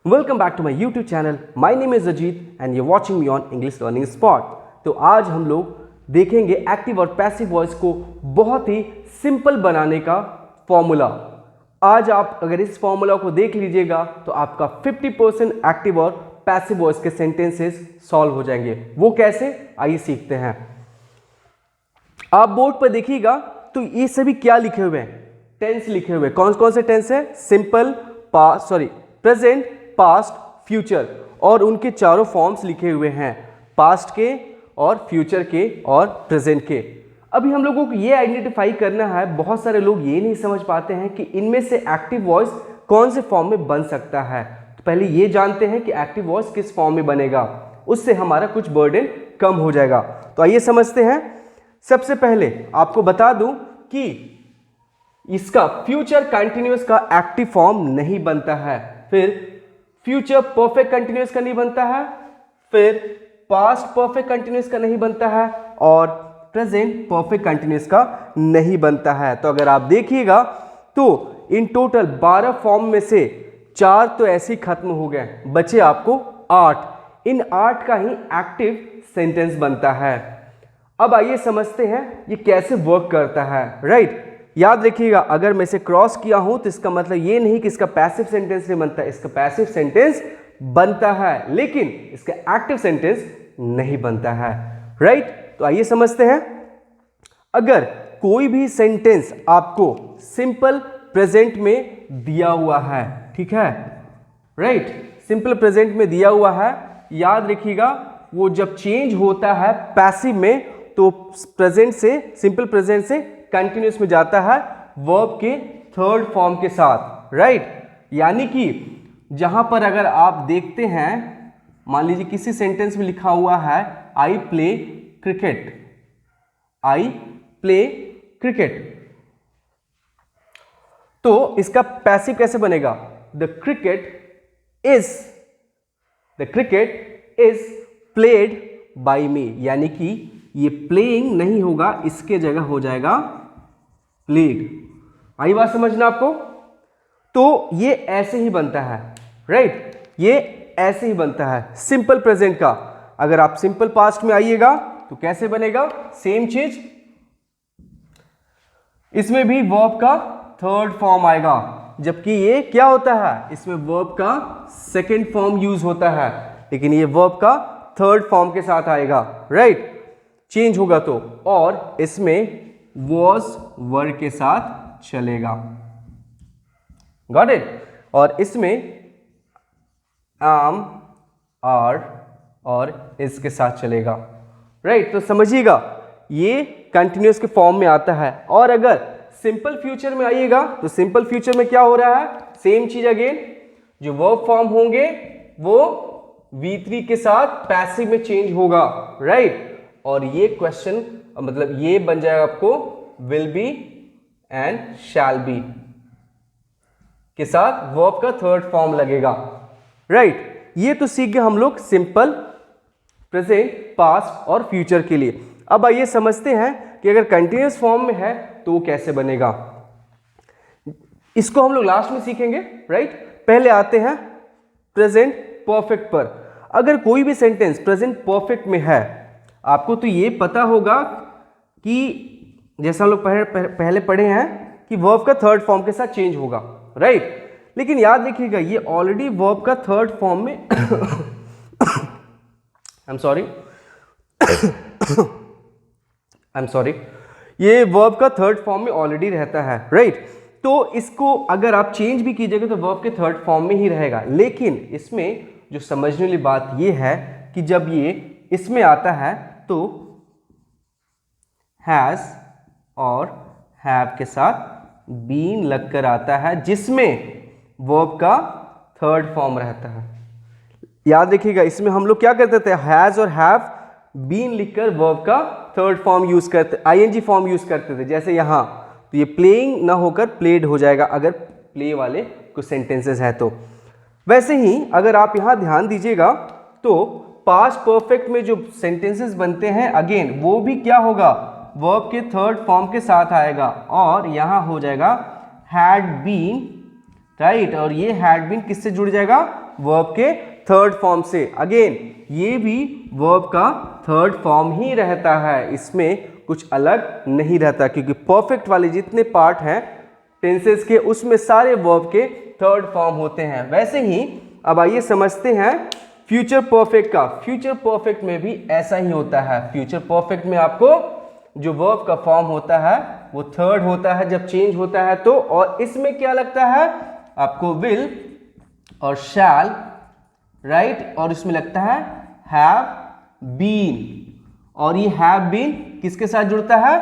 Welcome back to my YouTube channel. My name is Ajit and you watching me on English learning spot. तो आज हम लोग देखेंगे active और पैसिव वॉइस को बहुत ही सिंपल बनाने का फॉर्मूला। आज आप अगर इस फॉर्मूला को देख लीजिएगा तो आपका 50% एक्टिव और पैसिव वॉइस के सेंटेंसेस सॉल्व हो जाएंगे। वो कैसे, आइए सीखते हैं। आप बोर्ड पर देखिएगा तो ये सभी क्या लिखे हुए हैं, टेंस लिखे हुए हैं। कौन कौन से टेंस है? सिंपल, प्रेजेंट, पास्ट, फ्यूचर, और उनके चारों फॉर्म्स लिखे हुए हैं, पास्ट के और फ्यूचर के और प्रेजेंट के। अभी हम लोगों को ये आइडेंटिफाई करना है, बहुत सारे लोग ये नहीं समझ पाते हैं कि इनमें से एक्टिव वॉइस कौन से फॉर्म में बन सकता है। तो पहले ये जानते हैं कि एक्टिव वॉइस किस फॉर्म में बनेगा, उससे हमारा कुछ बर्डन कम हो जाएगा। तो आइए समझते हैं। सबसे पहले आपको बता दूं कि इसका फ्यूचर कंटिन्यूअस का एक्टिव फॉर्म नहीं बनता है, फिर फ्यूचर परफेक्ट कंटिन्यूअस का नहीं बनता है, फिर पास्ट परफेक्ट कंटिन्यूअस का नहीं बनता है, और प्रेजेंट परफेक्ट कंटिन्यूअस का नहीं बनता है। तो अगर आप देखिएगा तो इन टोटल 12 फॉर्म में से 4 तो ऐसे ही खत्म हो गए, बचे आपको 8। इन 8 का ही एक्टिव सेंटेंस बनता है। अब आइए समझते हैं ये कैसे वर्क करता है, राइट। याद रखिएगा, अगर मैं इसे क्रॉस किया हूं तो इसका मतलब ये नहीं कि इसका पैसिव सेंटेंस नहीं बनता, इसका पैसिव सेंटेंस बनता है लेकिन इसका एक्टिव सेंटेंस नहीं बनता है, राइट। तो आइए समझते हैं। अगर कोई भी सेंटेंस आपको सिंपल प्रेजेंट में दिया हुआ है, ठीक है, राइट, सिंपल प्रेजेंट में दिया हुआ है, याद रखिएगा वो जब चेंज होता है पैसिव में तो प्रेजेंट से, सिंपल प्रेजेंट से कंटिन्यूअस में जाता है वर्ब के थर्ड फॉर्म के साथ, राइट। यानी कि जहां पर अगर आप देखते हैं, मान लीजिए किसी सेंटेंस में लिखा हुआ है I play cricket, I play cricket, तो इसका पैसिव कैसे बनेगा? The cricket is played by me, यानी कि ये प्लेइंग नहीं होगा, इसके जगह हो जाएगा प्लेड। आई बात समझना आपको? तो ये ऐसे ही बनता है, राइट, ये ऐसे ही बनता है सिंपल प्रेजेंट का। अगर आप सिंपल पास्ट में आइएगा तो कैसे बनेगा? सेम चीज, इसमें भी वर्ब का थर्ड फॉर्म आएगा, जबकि ये क्या होता है, इसमें वर्ब का सेकंड फॉर्म यूज होता है, लेकिन ये वर्ब का थर्ड फॉर्म के साथ आएगा, राइट, चेंज होगा तो। और इसमें वॉज वर्ड के साथ चलेगा, गॉट इट। और इसमें आम, आर और इसके साथ चलेगा, राइट। तो समझिएगा ये कंटिन्यूअस के फॉर्म में आता है। और अगर सिंपल फ्यूचर में आइएगा तो सिंपल फ्यूचर में क्या हो रहा है? सेम चीज अगेन, जो वर्ब फॉर्म होंगे वो V3 के साथ पैसिव में चेंज होगा, राइट। और ये क्वेश्चन मतलब ये बन जाएगा आपको will be and shall be के साथ वर्ब का थर्ड फॉर्म लगेगा, राइट। ये तो सीख गए हम लोग सिंपल, प्रेजेंट, पास्ट और फ्यूचर के लिए। अब आइए समझते हैं कि अगर कंटिन्यूअस फॉर्म में है तो वो कैसे बनेगा। इसको हम लोग लास्ट में सीखेंगे, राइट। पहले आते हैं प्रेजेंट परफेक्ट पर। अगर कोई भी सेंटेंस प्रेजेंट परफेक्ट में है, आपको तो ये पता होगा कि जैसा हम लोग पहले पढ़े हैं कि वर्ब का थर्ड फॉर्म के साथ चेंज होगा, राइट। लेकिन याद रखिएगा ये ऑलरेडी वर्ब का थर्ड फॉर्म में ये वर्ब का थर्ड फॉर्म में ऑलरेडी रहता है, राइट। तो इसको अगर आप चेंज भी कीजिएगा तो वर्ब के थर्ड फॉर्म में ही रहेगा। लेकिन इसमें जो समझने वाली बात ये है कि जब ये इसमें आता है तो हैज और हैव के साथ बीन लगकर आता है, जिसमें वर्ब का थर्ड फॉर्म रहता है। याद रखिएगा इसमें हम लोग क्या करते थे, हैज और हैव बीन लिखकर वर्ब का थर्ड फॉर्म यूज करते, आईएनजी फॉर्म यूज करते थे। जैसे यहां तो ये प्लेइंग ना होकर प्लेड हो जाएगा अगर प्ले वाले कुछ सेंटेंसेस है तो। वैसे ही अगर आप यहां ध्यान दीजिएगा तो पास्ट परफेक्ट में जो सेंटेंसेस बनते हैं अगेन वो भी क्या होगा, वर्ब के थर्ड फॉर्म के साथ आएगा, और यहां हो जाएगा हैड बीन, राइट। और ये हैड बीन किससे जुड़ जाएगा? वर्ब के थर्ड फॉर्म से। अगेन ये भी वर्ब का थर्ड फॉर्म ही रहता है, इसमें कुछ अलग नहीं रहता, क्योंकि परफेक्ट वाले जितने पार्ट हैं टेंसेस के उसमें सारे वर्ब के थर्ड फॉर्म होते हैं। वैसे ही अब आइए समझते हैं फ्यूचर परफेक्ट का। फ्यूचर परफेक्ट में भी ऐसा ही होता है। फ्यूचर परफेक्ट में आपको जो वर्ब का फॉर्म होता है वो थर्ड होता है जब चेंज होता है तो, और इसमें क्या लगता है आपको विल और शैल, राइट, और इसमें लगता है हैव बीन, और ये हैव बीन किसके साथ जुड़ता है,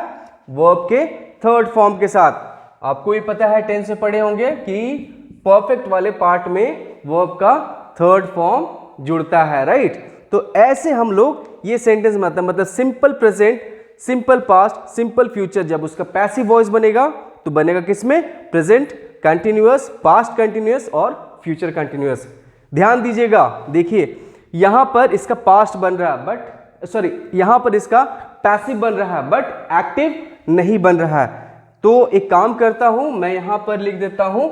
वर्ब के थर्ड फॉर्म के साथ। आपको ये पता है, टेंस से पढ़े होंगे कि परफेक्ट वाले पार्ट में वर्ब का थर्ड फॉर्म जुड़ता है, राइट। तो ऐसे हम लोग ये सेंटेंस मतलब simple present, simple past, simple future जब उसका पैसिव वॉइस बनेगा तो बनेगा किसमें, प्रेजेंट कंटिन्यूअस, पास्ट कंटिन्यूअस और फ्यूचर कंटिन्यूअस। ध्यान दीजिएगा, देखिए यहां पर इसका पास्ट बन रहा है बट सॉरी यहां पर इसका पैसिव बन रहा है बट एक्टिव नहीं बन रहा है। तो एक काम करता हूं, मैं यहां पर लिख देता हूं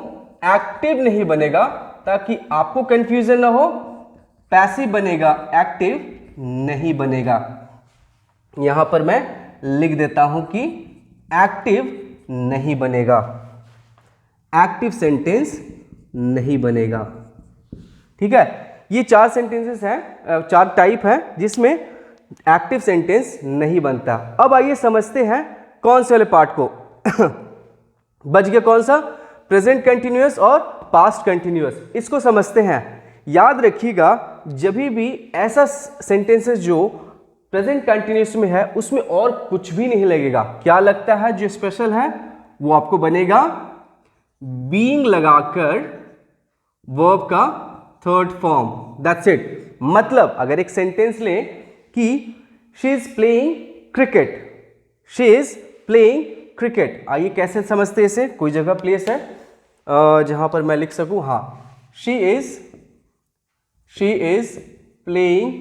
एक्टिव नहीं बनेगा ताकि आपको कंफ्यूजन ना हो, पैसिव बनेगा, एक्टिव नहीं बनेगा। यहां पर मैं लिख देता हूं कि एक्टिव नहीं बनेगा, एक्टिव सेंटेंस नहीं बनेगा। ठीक है, ये चार सेंटेंसेस हैं, चार टाइप हैं जिसमें एक्टिव सेंटेंस नहीं बनता। अब आइए समझते हैं कौन से वाले पार्ट को। बच गया कौन सा, प्रेजेंट कंटिन्यूअस और पास्ट कंटिन्यूअस, इसको समझते हैं। याद रखिएगा जब भी ऐसा सेंटेंसेस जो प्रेजेंट कंटिन्यूअस में है उसमें और कुछ भी नहीं लगेगा, क्या लगता है जो स्पेशल है वो आपको बनेगा बीइंग लगाकर वर्ब का थर्ड फॉर्म, दैट्स इट। मतलब अगर एक सेंटेंस लें कि she is playing cricket, she is playing cricket, आइए कैसे समझते हैं इसे, कोई जगह प्लेस है जहां पर मैं लिख सकूं, हाँ, शी इज प्लेइंग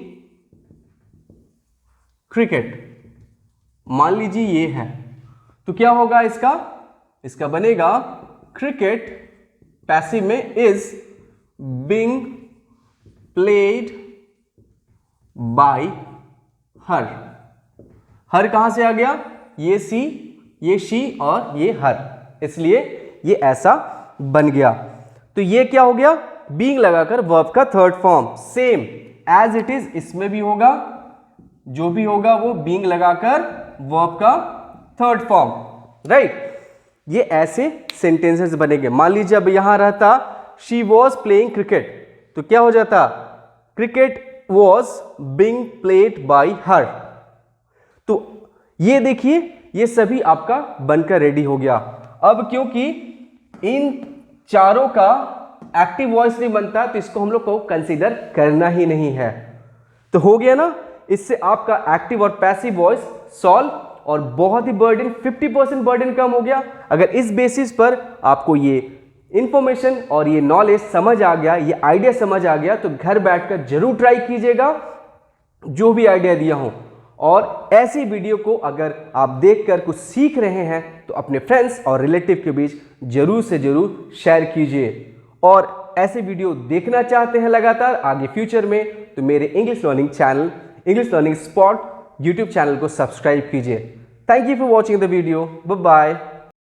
क्रिकेट, मान लीजिए ये है, तो क्या होगा इसका बनेगा क्रिकेट पैसिव में is being played by her. Her कहां से आ गया, ये सी, ये शी और ये हर, इसलिए ये ऐसा बन गया। तो ये क्या हो गया, बीइंग लगाकर वर्ब का third form, same as it is इसमें भी होगा, जो भी होगा वो बीइंग लगाकर वर्ब का थर्ड फॉर्म, राइट। ये ऐसे सेंटेंसेस बनेंगे। मान लीजिए अब यहां रहता शी वॉज प्लेइंग क्रिकेट, तो क्या हो जाता, cricket was being played by हर। तो ये देखिए ये सभी आपका बनकर रेडी हो गया। अब क्योंकि इन चारों का एक्टिव वॉइस नहीं बनता तो इसको हम लोग को कंसीडर करना ही नहीं है। तो हो गया ना, इससे आपका एक्टिव और पैसिव वॉइस सॉल्व, और बहुत ही बर्डन 50% बर्डन कम हो गया। अगर इस बेसिस पर आपको ये इंफॉर्मेशन और ये नॉलेज समझ आ गया, ये आइडिया समझ आ गया, तो घर बैठकर जरूर ट्राई कीजिएगा जो भी आइडिया दिया हूं। और ऐसी वीडियो को अगर आप देखकर कुछ सीख रहे हैं तो अपने फ्रेंड्स और रिलेटिव के बीच जरूर से जरूर शेयर कीजिए। और ऐसे वीडियो देखना चाहते हैं लगातार आगे फ्यूचर में, तो मेरे English learning channel English learning spot YouTube channel को सब्सक्राइब कीजिए। Thank you for watching the video, bye bye.